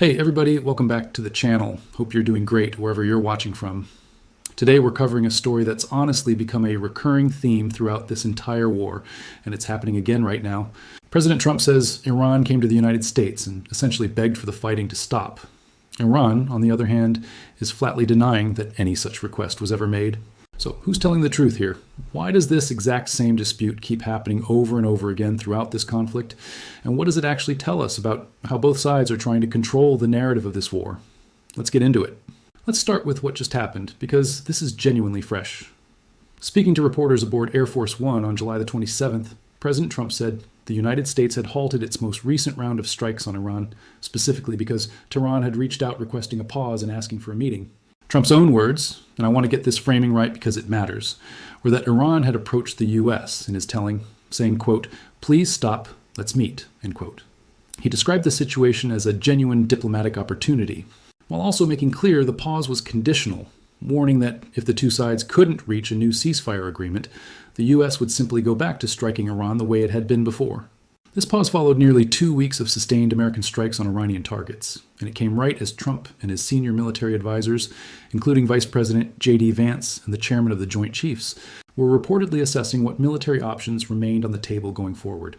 Hey everybody, welcome back to the channel. Hope you're doing great wherever you're watching from. Today we're covering a story that's honestly become a recurring theme throughout this entire war, and it's happening again right now. President Trump says Iran came to the United States and essentially begged for the fighting to stop. Iran, on the other hand, is flatly denying that any such request was ever made. So who's telling the truth here? Why does this exact same dispute keep happening over and over again throughout this conflict? And what does it actually tell us about how both sides are trying to control the narrative of this war? Let's get into it. Let's start with what just happened, because this is genuinely fresh. Speaking to reporters aboard Air Force One on July the 27th, President Trump said the United States had halted its most recent round of strikes on Iran, specifically because Tehran had reached out requesting a pause and asking for a meeting. Trump's own words, and I want to get this framing right because it matters, were that Iran had approached the U.S. in his telling, saying, quote, "Please stop, let's meet," end quote. He described the situation as a genuine diplomatic opportunity, while also making clear the pause was conditional, warning that if the two sides couldn't reach a new ceasefire agreement, the U.S. would simply go back to striking Iran the way it had been before. This pause followed nearly 2 weeks of sustained American strikes on Iranian targets, and it came right as Trump and his senior military advisors, including Vice President J.D. Vance and the chairman of the Joint Chiefs, were reportedly assessing what military options remained on the table going forward.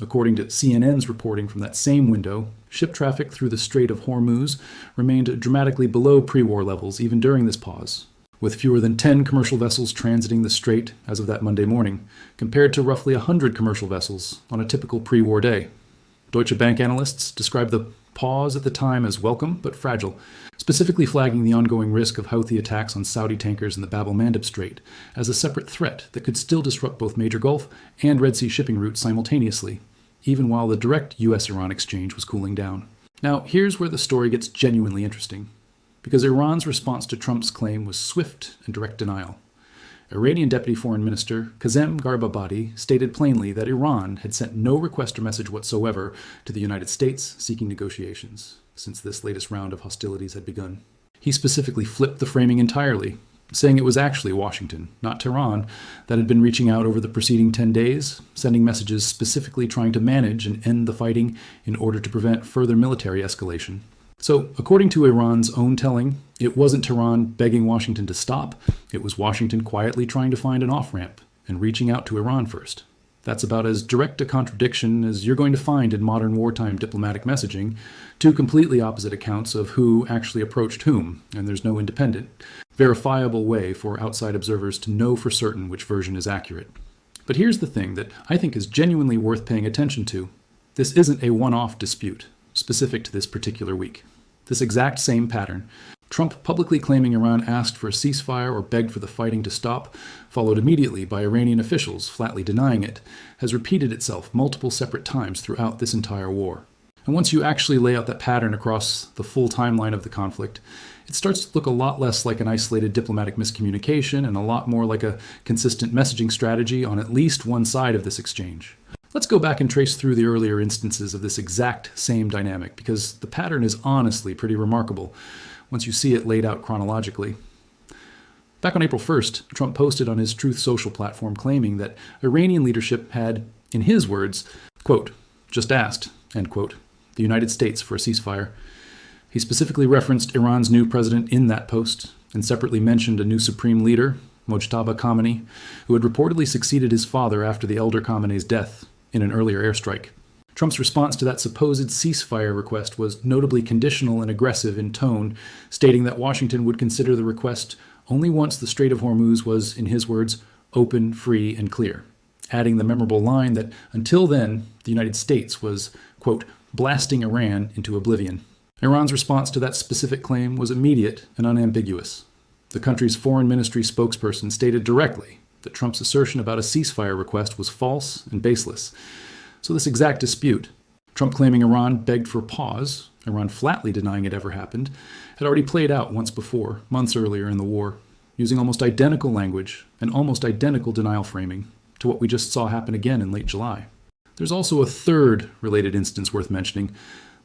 According to CNN's reporting from that same window, ship traffic through the Strait of Hormuz remained dramatically below pre-war levels even during this pause, with fewer than 10 commercial vessels transiting the strait as of that Monday morning, compared to roughly 100 commercial vessels on a typical pre-war day. Deutsche Bank analysts described the pause at the time as welcome but fragile, specifically flagging the ongoing risk of Houthi attacks on Saudi tankers in the Bab el-Mandeb Strait as a separate threat that could still disrupt both major Gulf and Red Sea shipping routes simultaneously, even while the direct US-Iran exchange was cooling down. Now, here's where the story gets genuinely interesting, because Iran's response to Trump's claim was swift and direct denial. Iranian Deputy Foreign Minister Kazem Gharibabadi stated plainly that Iran had sent no request or message whatsoever to the United States seeking negotiations, since this latest round of hostilities had begun. He specifically flipped the framing entirely, saying it was actually Washington, not Tehran, that had been reaching out over the preceding 10 days, sending messages specifically trying to manage and end the fighting in order to prevent further military escalation. So, according to Iran's own telling, it wasn't Tehran begging Washington to stop, it was Washington quietly trying to find an off-ramp and reaching out to Iran first. That's about as direct a contradiction as you're going to find in modern wartime diplomatic messaging, two completely opposite accounts of who actually approached whom, and there's no independent, verifiable way for outside observers to know for certain which version is accurate. But here's the thing that I think is genuinely worth paying attention to. This isn't a one-off dispute, specific to this particular week. This exact same pattern, Trump publicly claiming Iran asked for a ceasefire or begged for the fighting to stop, followed immediately by Iranian officials flatly denying it, has repeated itself multiple separate times throughout this entire war. And once you actually lay out that pattern across the full timeline of the conflict, it starts to look a lot less like an isolated diplomatic miscommunication and a lot more like a consistent messaging strategy on at least one side of this exchange. Let's go back and trace through the earlier instances of this exact same dynamic, because the pattern is honestly pretty remarkable once you see it laid out chronologically. Back on April 1st, Trump posted on his Truth Social platform claiming that Iranian leadership had, in his words, quote, "just asked," end quote, the United States for a ceasefire. He specifically referenced Iran's new president in that post and separately mentioned a new supreme leader, Mojtaba Khamenei, who had reportedly succeeded his father after the elder Khamenei's death in an earlier airstrike. Trump's response to that supposed ceasefire request was notably conditional and aggressive in tone, stating that Washington would consider the request only once the Strait of Hormuz was, in his words, open, free, and clear, adding the memorable line that until then, the United States was, quote, "blasting Iran into oblivion." Iran's response to that specific claim was immediate and unambiguous. The country's foreign ministry spokesperson stated directly that Trump's assertion about a ceasefire request was false and baseless. So this exact dispute, Trump claiming Iran begged for a pause, Iran flatly denying it ever happened, had already played out once before, months earlier in the war, using almost identical language and almost identical denial framing to what we just saw happen again in late July. There's also a third related instance worth mentioning,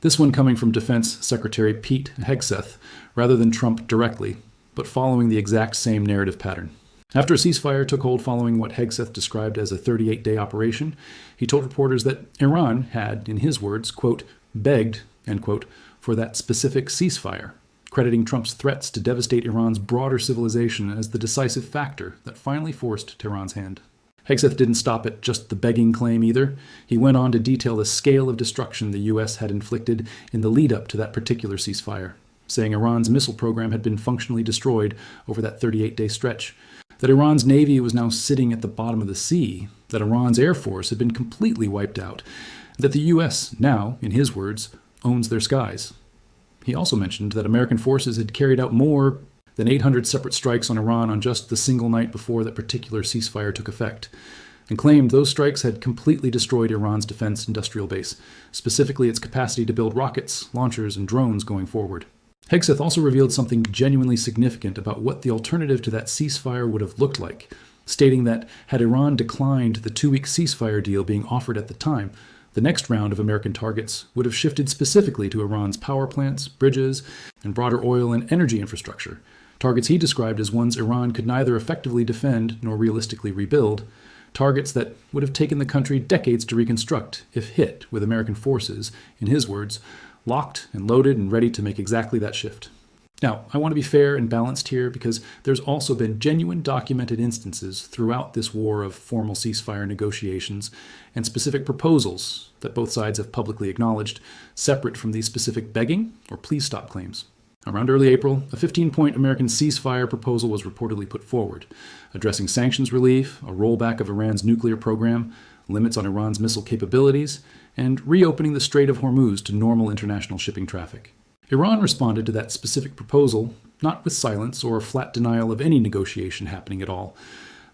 this one coming from Defense Secretary Pete Hegseth, rather than Trump directly, but following the exact same narrative pattern. After a ceasefire took hold following what Hegseth described as a 38-day operation, he told reporters that Iran had, in his words, quote, "begged," end quote, for that specific ceasefire, crediting Trump's threats to devastate Iran's broader civilization as the decisive factor that finally forced Tehran's hand. Hegseth didn't stop at just the begging claim either. He went on to detail the scale of destruction the U.S. had inflicted in the lead-up to that particular ceasefire, saying Iran's missile program had been functionally destroyed over that 38-day stretch, that Iran's navy was now sitting at the bottom of the sea, that Iran's air force had been completely wiped out, and that the U.S. now, in his words, owns their skies. He also mentioned that American forces had carried out more than 800 separate strikes on Iran on just the single night before that particular ceasefire took effect, and claimed those strikes had completely destroyed Iran's defense industrial base, specifically its capacity to build rockets, launchers, and drones going forward. Hegseth also revealed something genuinely significant about what the alternative to that ceasefire would have looked like, stating that had Iran declined the 2-week ceasefire deal being offered at the time, the next round of American targets would have shifted specifically to Iran's power plants, bridges, and broader oil and energy infrastructure, targets he described as ones Iran could neither effectively defend nor realistically rebuild, targets that would have taken the country decades to reconstruct if hit with American forces, in his words, locked and loaded and ready to make exactly that shift. Now, I want to be fair and balanced here because there's also been genuine documented instances throughout this war of formal ceasefire negotiations and specific proposals that both sides have publicly acknowledged, separate from these specific begging or please stop claims. Around early April, a 15-point American ceasefire proposal was reportedly put forward, addressing sanctions relief, a rollback of Iran's nuclear program, limits on Iran's missile capabilities, and reopening the Strait of Hormuz to normal international shipping traffic. Iran responded to that specific proposal not with silence or a flat denial of any negotiation happening at all,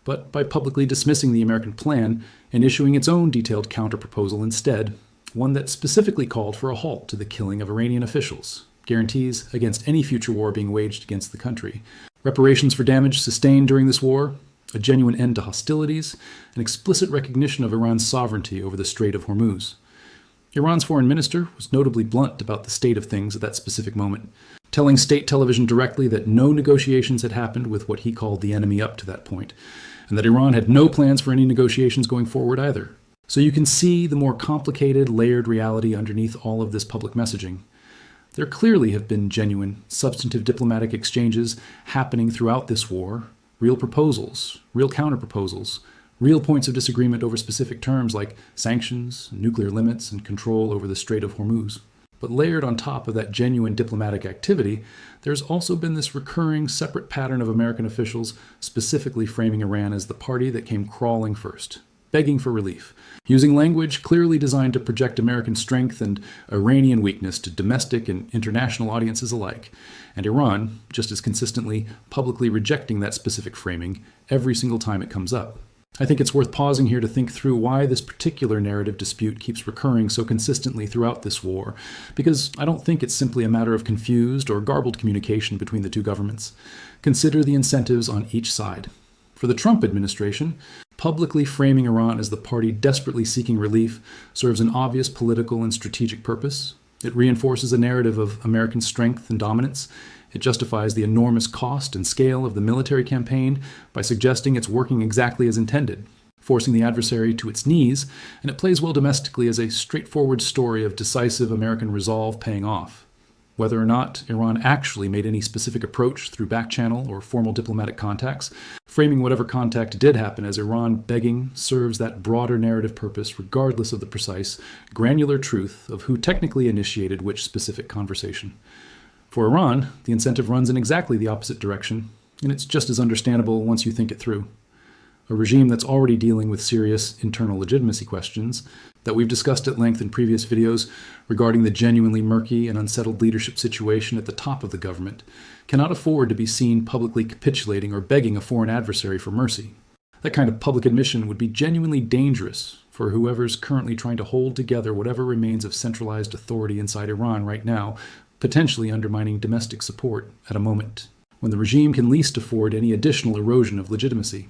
but by publicly dismissing the American plan and issuing its own detailed counterproposal instead, one that specifically called for a halt to the killing of Iranian officials, guarantees against any future war being waged against the country, reparations for damage sustained during this war, a genuine end to hostilities, an explicit recognition of Iran's sovereignty over the Strait of Hormuz. Iran's foreign minister was notably blunt about the state of things at that specific moment, telling state television directly that no negotiations had happened with what he called the enemy up to that point, and that Iran had no plans for any negotiations going forward either. So you can see the more complicated, layered reality underneath all of this public messaging. There clearly have been genuine, substantive diplomatic exchanges happening throughout this war, real proposals, real counterproposals, real points of disagreement over specific terms like sanctions, nuclear limits, and control over the Strait of Hormuz. But layered on top of that genuine diplomatic activity, there's also been this recurring separate pattern of American officials specifically framing Iran as the party that came crawling first, begging for relief, using language clearly designed to project American strength and Iranian weakness to domestic and international audiences alike, and Iran just as consistently publicly rejecting that specific framing every single time it comes up. I think it's worth pausing here to think through why this particular narrative dispute keeps recurring so consistently throughout this war, because I don't think it's simply a matter of confused or garbled communication between the two governments. Consider the incentives on each side. For the Trump administration, publicly framing Iran as the party desperately seeking relief serves an obvious political and strategic purpose. It reinforces a narrative of American strength and dominance. It justifies the enormous cost and scale of the military campaign by suggesting it's working exactly as intended, forcing the adversary to its knees, and it plays well domestically as a straightforward story of decisive American resolve paying off. Whether or not Iran actually made any specific approach through back-channel or formal diplomatic contacts, framing whatever contact did happen as Iran begging serves that broader narrative purpose regardless of the precise, granular truth of who technically initiated which specific conversation. For Iran, the incentive runs in exactly the opposite direction, and it's just as understandable once you think it through. A regime that's already dealing with serious internal legitimacy questions that we've discussed at length in previous videos regarding the genuinely murky and unsettled leadership situation at the top of the government cannot afford to be seen publicly capitulating or begging a foreign adversary for mercy. That kind of public admission would be genuinely dangerous for whoever's currently trying to hold together whatever remains of centralized authority inside Iran right now, potentially undermining domestic support at a moment when the regime can least afford any additional erosion of legitimacy.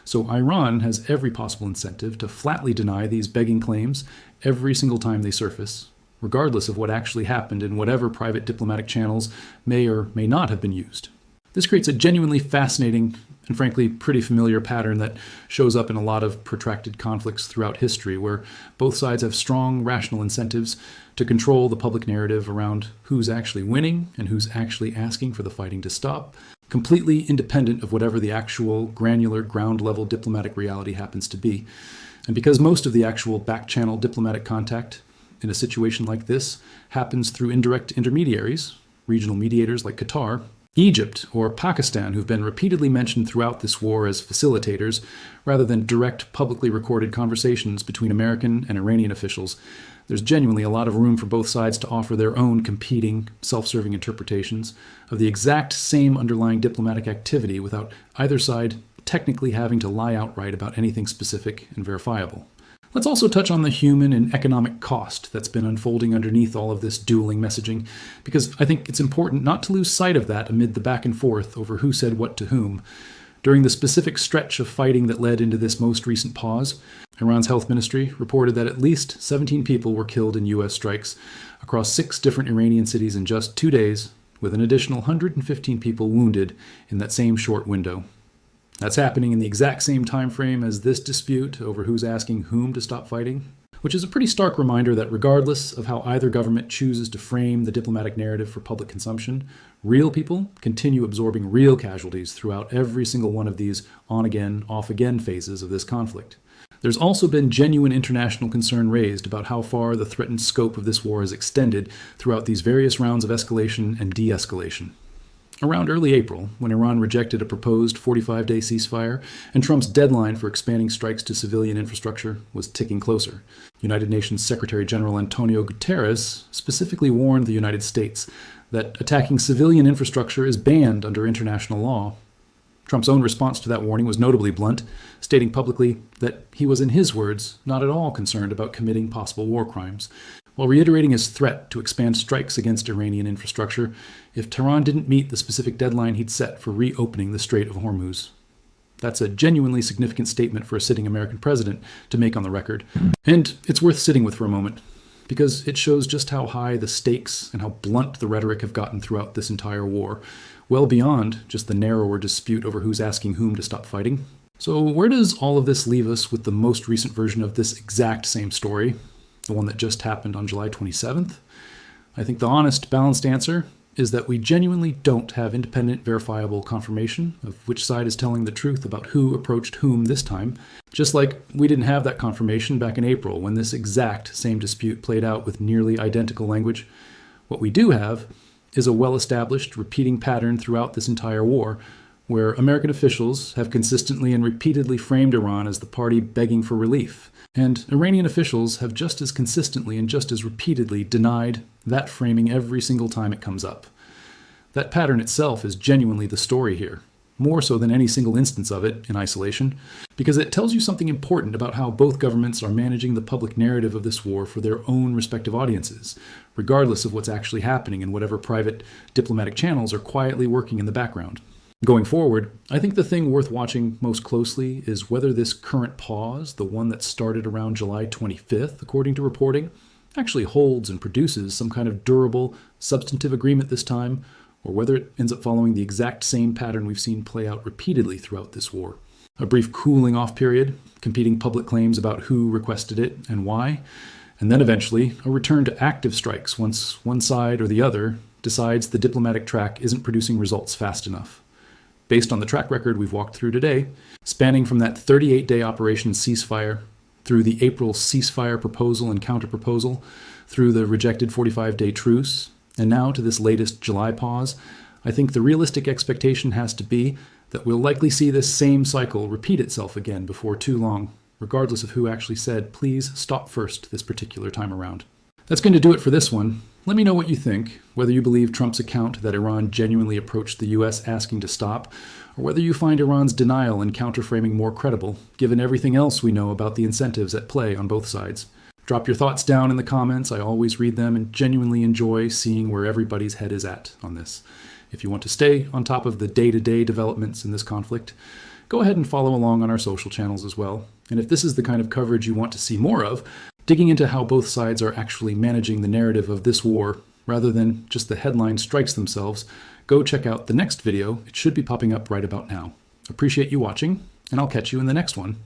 So Iran has every possible incentive to flatly deny these begging claims every single time they surface, regardless of what actually happened in whatever private diplomatic channels may or may not have been used. This creates a genuinely fascinating and frankly pretty familiar pattern that shows up in a lot of protracted conflicts throughout history, where both sides have strong rational incentives to control the public narrative around who's actually winning and who's actually asking for the fighting to stop, completely independent of whatever the actual granular ground-level diplomatic reality happens to be. And because most of the actual back-channel diplomatic contact in a situation like this happens through indirect intermediaries, regional mediators like Qatar, Egypt, or Pakistan, who've been repeatedly mentioned throughout this war as facilitators, rather than direct publicly recorded conversations between American and Iranian officials, there's genuinely a lot of room for both sides to offer their own competing, self-serving interpretations of the exact same underlying diplomatic activity without either side technically having to lie outright about anything specific and verifiable. Let's also touch on the human and economic cost that's been unfolding underneath all of this dueling messaging, because I think it's important not to lose sight of that amid the back and forth over who said what to whom. During the specific stretch of fighting that led into this most recent pause, Iran's health ministry reported that at least 17 people were killed in U.S. strikes across 6 different Iranian cities in just 2 days, with an additional 115 people wounded in that same short window. That's happening in the exact same time frame as this dispute over who's asking whom to stop fighting, which is a pretty stark reminder that regardless of how either government chooses to frame the diplomatic narrative for public consumption, real people continue absorbing real casualties throughout every single one of these on-again, off-again phases of this conflict. There's also been genuine international concern raised about how far the threatened scope of this war has extended throughout these various rounds of escalation and de-escalation. Around early April, when Iran rejected a proposed 45-day ceasefire and Trump's deadline for expanding strikes to civilian infrastructure was ticking closer, United Nations Secretary General Antonio Guterres specifically warned the United States that attacking civilian infrastructure is banned under international law. Trump's own response to that warning was notably blunt, stating publicly that he was, in his words, not at all concerned about committing possible war crimes, while reiterating his threat to expand strikes against Iranian infrastructure if Tehran didn't meet the specific deadline he'd set for reopening the Strait of Hormuz. That's a genuinely significant statement for a sitting American president to make on the record, and it's worth sitting with for a moment, because it shows just how high the stakes and how blunt the rhetoric have gotten throughout this entire war, well beyond just the narrower dispute over who's asking whom to stop fighting. So where does all of this leave us with the most recent version of this exact same story? The one that just happened on July 27th? I think the honest, balanced answer is that we genuinely don't have independent, verifiable confirmation of which side is telling the truth about who approached whom this time, just like we didn't have that confirmation back in April when this exact same dispute played out with nearly identical language. What we do have is a well-established, repeating pattern throughout this entire war, where American officials have consistently and repeatedly framed Iran as the party begging for relief, and Iranian officials have just as consistently and just as repeatedly denied that framing every single time it comes up. That pattern itself is genuinely the story here, more so than any single instance of it in isolation, because it tells you something important about how both governments are managing the public narrative of this war for their own respective audiences, regardless of what's actually happening in whatever private diplomatic channels are quietly working in the background. Going forward, I think the thing worth watching most closely is whether this current pause, the one that started around July 25th, according to reporting, actually holds and produces some kind of durable, substantive agreement this time, or whether it ends up following the exact same pattern we've seen play out repeatedly throughout this war. A brief cooling off period, competing public claims about who requested it and why, and then eventually a return to active strikes once one side or the other decides the diplomatic track isn't producing results fast enough. Based on the track record we've walked through today, spanning from that 38-day Operation Ceasefire through the April ceasefire proposal and counterproposal, through the rejected 45-day truce, and now to this latest July pause, I think the realistic expectation has to be that we'll likely see this same cycle repeat itself again before too long, regardless of who actually said, please stop first this particular time around. That's going to do it for this one. Let me know what you think, whether you believe Trump's account that Iran genuinely approached the U.S. asking to stop, or whether you find Iran's denial and counterframing more credible, given everything else we know about the incentives at play on both sides. Drop your thoughts down in the comments. I always read them and genuinely enjoy seeing where everybody's head is at on this. If you want to stay on top of the day-to-day developments in this conflict, go ahead and follow along on our social channels as well. And if this is the kind of coverage you want to see more of, digging into how both sides are actually managing the narrative of this war, rather than just the headline strikes themselves, go check out the next video. It should be popping up right about now. Appreciate you watching, and I'll catch you in the next one.